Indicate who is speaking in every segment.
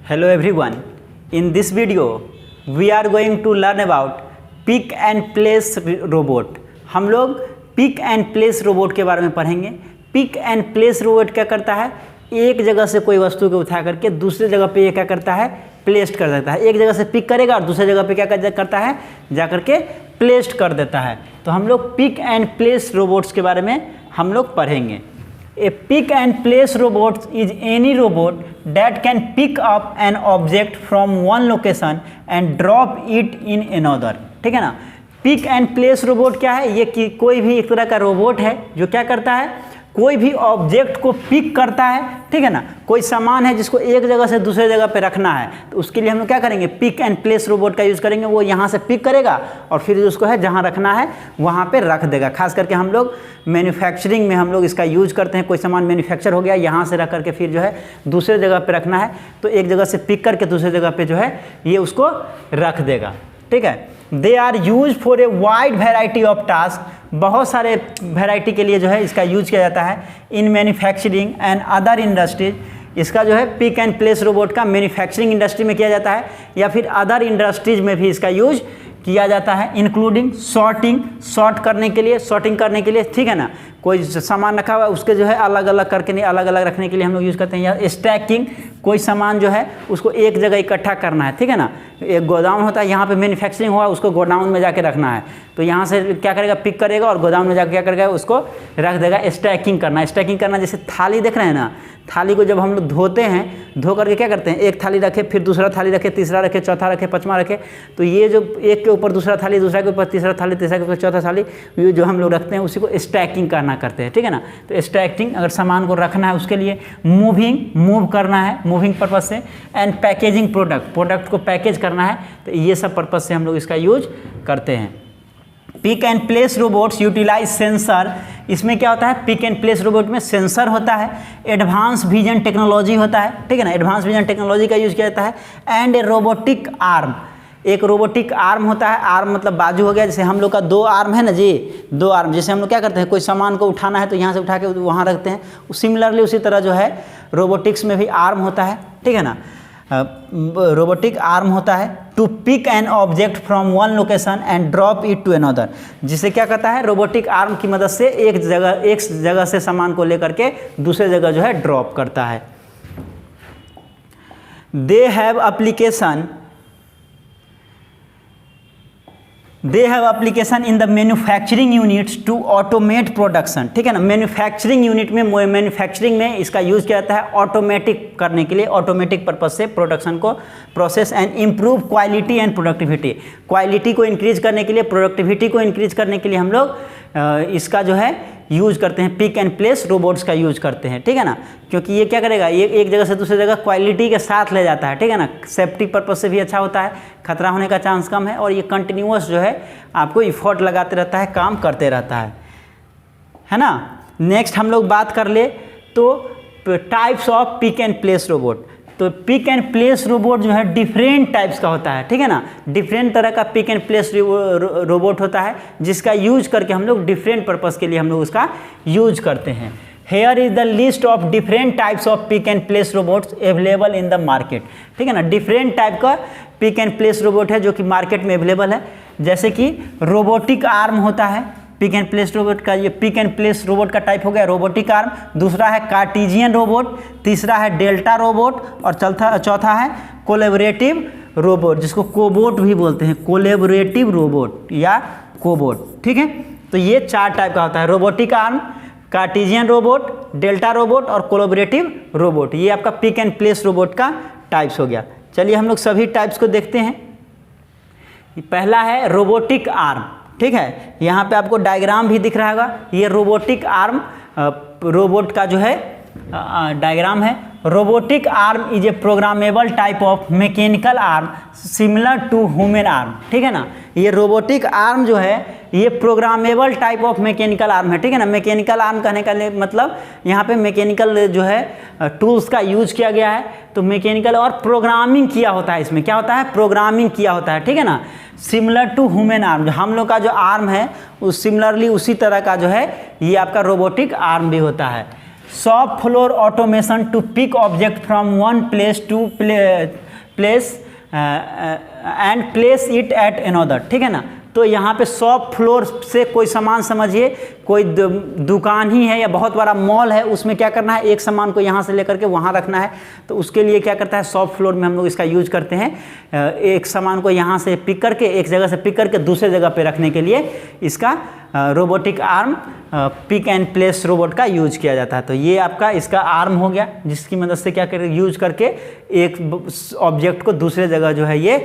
Speaker 1: Hello everyone. In this video, we are going to learn about pick and place robot. हम लोग pick and place robot के बारे में पढ़ेंगे. Pick and place robot क्या करता है? एक जगह से कोई वस्तु को उठा करके दूसरी जगह पे ये क्या करता है? प्लेस्ड कर देता है. एक जगह से पिक करेगा और दूसरी जगह पे क्या करता है? जा करके प्लेस्ड कर देता है. तो हम लोग पिक एंड प्लेस रोबोट्स के बारे में हम लोग पढ़ेंगे. A pick and place robot is any robot that can pick up an object from one location and drop it in another. ठीक है ना. पिक एंड प्लेस रोबोट क्या है? ये कोई भी एक तरह का रोबोट है जो क्या करता है? कोई भी ऑब्जेक्ट को पिक करता है. ठीक है ना. कोई सामान है जिसको एक जगह से दूसरे जगह पे रखना है, तो उसके लिए हम लोग क्या करेंगे? पिक एंड प्लेस रोबोट का यूज़ करेंगे. वो यहाँ से पिक करेगा और फिर उसको है जहाँ रखना है वहाँ पे रख देगा. खास करके हम लोग मैन्युफैक्चरिंग में हम लोग इसका यूज करते हैं. कोई सामान मैन्युफैक्चर हो गया, यहाँ से रख करके फिर जो है दूसरे जगह पे रखना है, तो एक जगह से पिक करके दूसरे जगह पे जो है ये उसको रख देगा. ठीक है. They are use for a wide variety of task. बहुत सारे वेराइटी के लिए जो है इसका यूज किया जाता है. In manufacturing and other industries. इसका जो है पिक एंड प्लेस रोबोट का मैन्युफैक्चरिंग इंडस्ट्री में किया जाता है या फिर अदर इंडस्ट्रीज में भी इसका यूज किया जाता है. इंक्लूडिंग सॉर्ट करने के लिए, सॉर्टिंग करने के लिए. ठीक है ना. कोई सामान रखा हुआ है उसके जो है अलग अलग करके नहीं, अलग अलग रखने के लिए हम लोग यूज़ करते हैं. या स्टैकिंग, कोई सामान जो है उसको एक जगह इकट्ठा करना है. ठीक है ना. एक गोदाम होता है, यहाँ पे मैन्युफैक्चरिंग हुआ, उसको गोडाउन में जाके रखना है, तो यहाँ से क्या करेगा? पिक करेगा और गोदाम में जाकर क्या करेगा? उसको रख देगा. स्टैकिंग करना. स्टैकिंग करना जैसे थाली देख रहे हैं ना, थाली को जब हम लोग धोते हैं, धो करके क्या करते हैं? एक थाली रखे, फिर दूसरा थाली रखे, तीसरा रखे, चौथा रखे, पांचवा रखे. तो ये जो एक के ऊपर दूसरा थाली, दूसरा के ऊपर तीसरा थाली, तीसरा के ऊपर चौथा थाली, ये जो हम लोग रखते हैं उसी को स्टैकिंग करना करते हैं. ठीक है ना. तो स्टैकिंग, अगर सामान को रखना है उसके लिए. मूव करना है, मूविंग पर्पज से. एंड पैकेजिंग, प्रोडक्ट को पैकेज करना है, तो ये सब पर्पज से हम लोग इसका यूज करते हैं. Pick and place robots utilise sensor. इसमें क्या होता है? पिक एंड प्लेस रोबोट में सेंसर होता है, एडवांस विजन टेक्नोलॉजी होता है. ठीक है ना. एडवांस विजन टेक्नोलॉजी का यूज किया जाता है. And A robotic arm. एक रोबोटिक आर्म होता है. आर्म मतलब बाजू हो गया. जैसे हम लोग का दो आर्म है ना जी, दो आर्म. जैसे हम लोग क्या करते हैं? कोई सामान को उठाना है तो यहाँ से उठा के वहाँ रखते हैं. सिमिलरली उसी तरह जो है रोबोटिक्स में भी आर्म होता है. ठीक है ना. रोबोटिक आर्म होता है to pick an object from one location and drop it to another. जिसे क्या कहता है? रोबोटिक आर्म की मदद से एक जगह से सामान को लेकर के दूसरे जगह जो है ड्रॉप करता है. They have application in the manufacturing units to automate production. ठीक है ना. मैन्युफैक्चरिंग यूनिट में, मैन्युफैक्चरिंग में इसका यूज किया जाता है ऑटोमेटिक करने के लिए. ऑटोमेटिक पर्पज से प्रोडक्शन को process and improve quality and productivity. Quality को इंक्रीज करने के लिए, प्रोडक्टिविटी को इंक्रीज करने के लिए हम लोग इसका जो है यूज करते हैं. पिक एंड प्लेस रोबोट्स का यूज करते हैं. ठीक है ना. क्योंकि ये क्या करेगा? ये एक जगह से दूसरी जगह क्वालिटी के साथ ले जाता है. ठीक है ना. सेफ्टी पर्पज से भी अच्छा होता है, खतरा होने का चांस कम है, और ये कंटिन्यूअस जो है आपको इफोर्ट लगाते रहता है, काम करते रहता है ना. नेक्स्ट हम लोग बात कर ले तो types of pick and place robot. तो पिक एंड प्लेस रोबोट जो है डिफरेंट टाइप्स का होता है. ठीक है ना. डिफरेंट तरह का पिक एंड प्लेस रोबोट होता है जिसका यूज करके हम लोग डिफरेंट पर्पस के लिए हम लोग उसका यूज करते हैं. Here is the list of different types of pick and place robots available in the market. ठीक है ना. डिफरेंट टाइप का पिक एंड प्लेस रोबोट है जो कि मार्केट में अवेलेबल है. जैसे कि रोबोटिक आर्म होता है पिक एंड प्लेस रोबोट का. ये पिक एंड प्लेस रोबोट का टाइप हो गया रोबोटिक आर्म. दूसरा है कार्टेशियन रोबोट. तीसरा है डेल्टा रोबोट. और चौथा है कोलैबोरेटिव रोबोट, जिसको कोबोट भी बोलते हैं. कोलैबोरेटिव रोबोट या कोबोट. ठीक है. तो ये चार टाइप का होता है: robotic arm, Cartesian robot, delta robot और कोलैबोरेटिव रोबोट. ये आपका पिक एंड प्लेस रोबोट का टाइप्स हो गया. चलिए हम लोग सभी टाइप्स को देखते हैं. पहला है रोबोटिक आर्म. ठीक है. यहाँ पे आपको डायग्राम भी दिख रहा होगा. ये रोबोटिक आर्म रोबोट का जो है डायग्राम है. Robotic arm is a programmable type of mechanical arm similar to human arm. ठीक है ना. ये रोबोटिक आर्म जो है ये programmable type of mechanical arm है. ठीक है ना. मैकेनिकल आर्म कहने का मतलब यहाँ पे मैकेनिकल जो है टूल्स का यूज किया गया है. तो मैकेनिकल और प्रोग्रामिंग किया होता है. इसमें क्या होता है? प्रोग्रामिंग किया होता है. ठीक है ना. सिमिलर टू ह्यूमन आर्म, हम लोग का जो आर्म है उस सिमिलरली उसी तरह का जो है ये आपका रोबोटिक आर्म भी होता है. Shop floor automation to pick object from one place to place and place it at another, ठीक है ना। तो यहाँ पे शॉप फ्लोर से कोई सामान, समझिए कोई दुकान ही है या बहुत बड़ा मॉल है, उसमें क्या करना है, एक सामान को यहाँ से लेकर के वहाँ रखना है, तो उसके लिए क्या करता है, शॉप फ्लोर में हम लोग इसका यूज करते हैं। एक सामान को यहाँ से पिक करके, एक जगह से पिक करके दूसरे जगह पे रखने के लिए इसका robotic arm, pick and place robot का यूज किया जाता है। तो ये आपका इसका आर्म हो गया, जिसकी मदद से क्या कर यूज करके एक ऑब्जेक्ट को दूसरे जगह जो है ये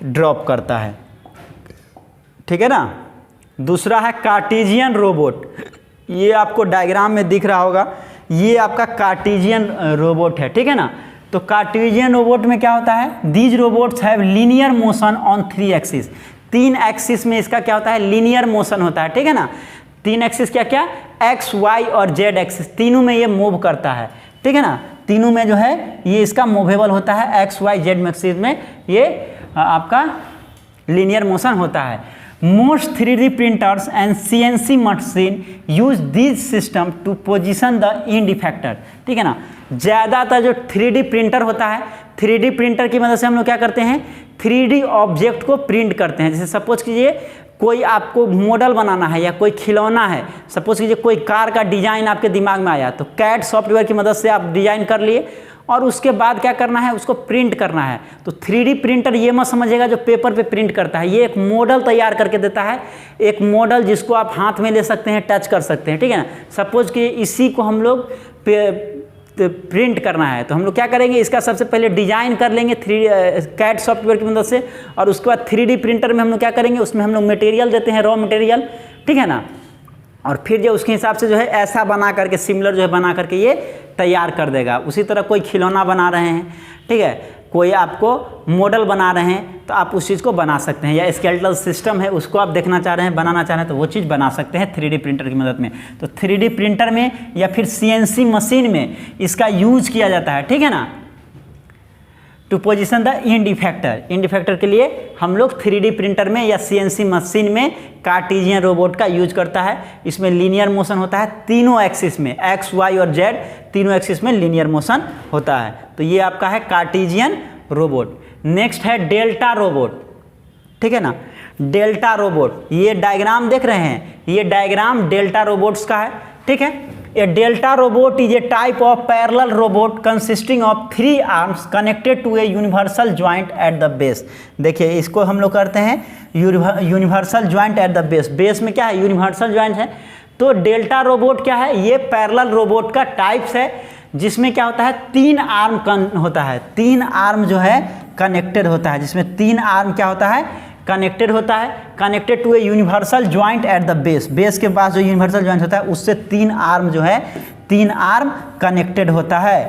Speaker 1: ड्रॉप करता है, ठीक है ना। दूसरा है कार्टेशियन रोबोट, ये आपको डायग्राम में दिख रहा होगा, ये आपका कार्टेशियन रोबोट है, ठीक है ना। तो कार्टेशियन रोबोट में क्या होता है, these robots have linear motion on 3 axis, 3 axis में इसका क्या होता है, लीनियर मोशन होता है, ठीक है ना। 3 एक्सिस क्या क्या, एक्स, वाई और जेड एक्सिस, तीनों में ये मूव करता है, ठीक है ना। तीनों में जो है ये इसका मूवेबल होता है, एक्स, वाई, जेड एक्सिस में ये आपका लीनियर मोशन होता है। Most 3D printers and CNC machine use this system to position the end effector, ठीक है ना। ज़्यादातर जो 3D प्रिंटर होता है, 3D प्रिंटर की मदद से हम लोग क्या करते हैं, 3D ऑब्जेक्ट को प्रिंट करते हैं। जैसे सपोज कीजिए कोई आपको मॉडल बनाना है या कोई खिलौना है, सपोज कीजिए कोई कार का डिज़ाइन आपके दिमाग में आया, तो कैड सॉफ्टवेयर की मदद से आप डिज़ाइन कर लिए और उसके बाद क्या करना है, उसको प्रिंट करना है। तो 3D प्रिंटर ये मत समझिएगा जो पेपर पे प्रिंट करता है, ये एक मॉडल तैयार करके देता है, एक मॉडल जिसको आप हाथ में ले सकते हैं, टच कर सकते हैं, ठीक है ना। सपोज कि इसी को हम लोग प्रिंट करना है, तो हम लोग क्या करेंगे, इसका सबसे पहले डिजाइन कर लेंगे कैड सॉफ्टवेयर की मदद से, और उसके बाद 3D प्रिंटर में हम लोग क्या करेंगे, उसमें हम लोग मटेरियल देते हैं, रॉ मटेरियल, ठीक है ना। और फिर जो उसके हिसाब से जो है ऐसा बना करके, सिमिलर जो है बना करके ये तैयार कर देगा। उसी तरह कोई खिलौना बना रहे हैं, ठीक है, कोई आपको मॉडल बना रहे हैं, तो आप उस चीज़ को बना सकते हैं, या स्केलेटल सिस्टम है उसको आप देखना चाह रहे हैं, बनाना चाह रहे हैं, तो वो चीज़ बना सकते हैं 3D प्रिंटर की मदद में। तो 3D प्रिंटर में या फिर CNC मशीन में इसका यूज किया जाता है, ठीक है ना, to position the end effector. End effector के लिए हम लोग 3D प्रिंटर में या CNC मशीन में कार्टेशियन रोबोट का यूज करता है। इसमें लीनियर मोशन होता है तीनों एक्सिस में, एक्स, वाई और जेड तीनों एक्सिस में लीनियर मोशन होता है। तो ये आपका है कार्टेशियन रोबोट। नेक्स्ट है डेल्टा रोबोट, ठीक है ना। डेल्टा रोबोट, ये डायग्राम देख रहे हैं, ये डायग्राम डेल्टा रोबोट्स का है, ठीक है। A delta robot is a type of parallel robot consisting of 3 arms connected to a universal joint at the base। देखिए इसको हम लोग करते हैं universal joint at the base. Base में क्या है, यूनिवर्सल जॉइंट है। तो डेल्टा रोबोट क्या है, ये पैरेलल रोबोट का टाइप्स है, जिसमें क्या होता है, 3 आर्म होता है, 3 आर्म जो है कनेक्टेड होता है, जिसमें 3 आर्म क्या होता है, कनेक्टेड होता है, connected to a universal joint at the base. Base के पास जो यूनिवर्सल जॉइंट होता है उससे 3 आर्म जो है, 3 आर्म कनेक्टेड होता है,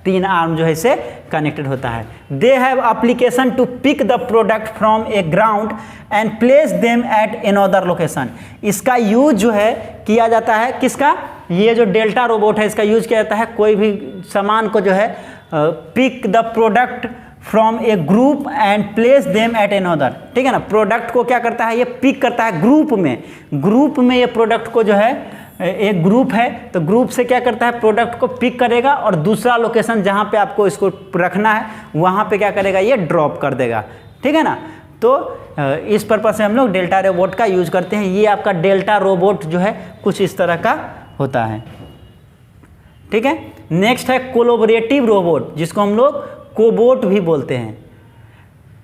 Speaker 1: 3 आर्म जो है इससे कनेक्टेड होता है। They have application to pick the product from a ground and place them at another location. इसका यूज जो है किया जाता है, किसका, ये जो डेल्टा रोबोट है इसका यूज किया जाता है कोई भी सामान को जो है pick the product from a group and place them at another, ठीक है ना। प्रोडक्ट को क्या करता है, ये पिक करता है ग्रुप में ये प्रोडक्ट को जो है, एक ग्रुप है तो ग्रुप से क्या करता है, प्रोडक्ट को पिक करेगा और दूसरा लोकेशन जहाँ पे आपको इसको रखना है वहाँ पे क्या करेगा, ये ड्रॉप कर देगा, ठीक है ना। तो इस पर्पज से हम लोग डेल्टा रोबोट का यूज करते हैं। ये आपका डेल्टा रोबोट जो है कुछ इस तरह का होता है, ठीक है। नेक्स्ट है कोलैबोरेटिव रोबोट, जिसको हम लोग कोबोट भी बोलते हैं,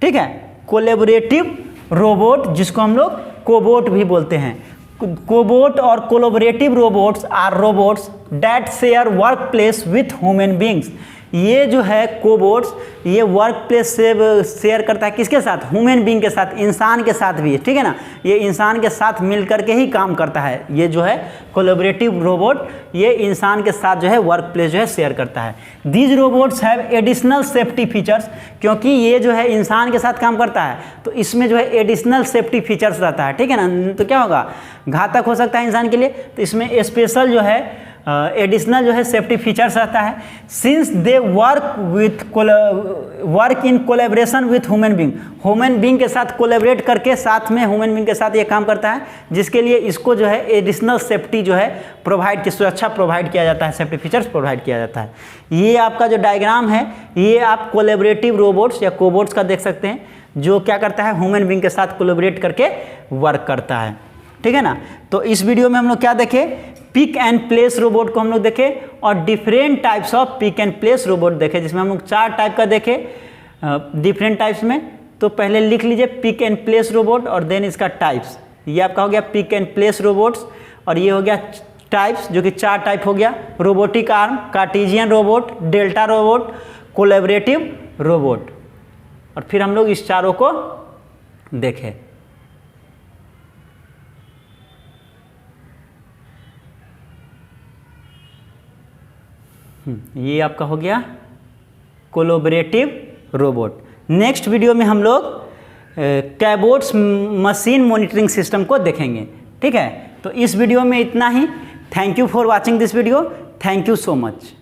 Speaker 1: ठीक है। कोलैबोरेटिव रोबोट जिसको हम लोग कोबोट भी बोलते हैं। कोबोट और collaborative robots are robots that share work place with human beings. ये जो है कोबोट्स, ये वर्क प्लेस से शेयर करता है किसके साथ, ह्यूमन बींग के साथ, इंसान के साथ भी, ठीक है ना। ये इंसान के साथ मिल करके ही काम करता है। ये जो है कोलैबोरेटिव रोबोट, ये इंसान के साथ जो है वर्क प्लेस जो है शेयर करता है। These robots have additional safety features, क्योंकि ये जो है इंसान के साथ काम करता है तो इसमें जो है एडिशनल सेफ्टी फीचर्स रहता है, ठीक है ना। तो क्या होगा, घातक हो सकता है इंसान के लिए, तो इसमें स्पेशल जो है एडिशनल जो है सेफ्टी फीचर्स रहता है। Since they work in collaboration with human being के साथ कोलेबरेट करके साथ में ह्यूमन बींग के साथ ये काम करता है, जिसके लिए इसको जो है एडिशनल सेफ्टी जो है प्रोवाइड की सुरक्षा प्रोवाइड किया जाता है, सेफ्टी फीचर्स प्रोवाइड किया जाता है। ये आपका जो डायग्राम है ये आप कोलेबरेटिव रोबोट्स या कोबोट्स का देख सकते हैं, जो क्या करता है ह्यूमन बींग के साथ कोलेबरेट करके वर्क करता है, ठीक है ना। तो इस वीडियो में हम लोग क्या देखे, पिक एंड प्लेस रोबोट को हम लोग देखे और different types of pick and place robot देखे, जिसमें हम लोग 4 टाइप का देखे डिफरेंट टाइप्स में। तो पहले लिख लीजिए पिक एंड प्लेस रोबोट और देन इसका टाइप्स। ये आपका हो गया पिक एंड प्लेस रोबोट्स और ये हो गया टाइप्स, जो कि 4 टाइप हो गया, robotic arm, Cartesian robot, delta robot, collaborative robot. और फिर हम लोग इस चारों को देखें। ये आपका हो गया कोलैबोरेटिव रोबोट। नेक्स्ट वीडियो में हम लोग कैबोट्स मशीन मॉनिटरिंग सिस्टम को देखेंगे, ठीक है। तो इस वीडियो में इतना ही। Thank you for watching this video. Thank you so much.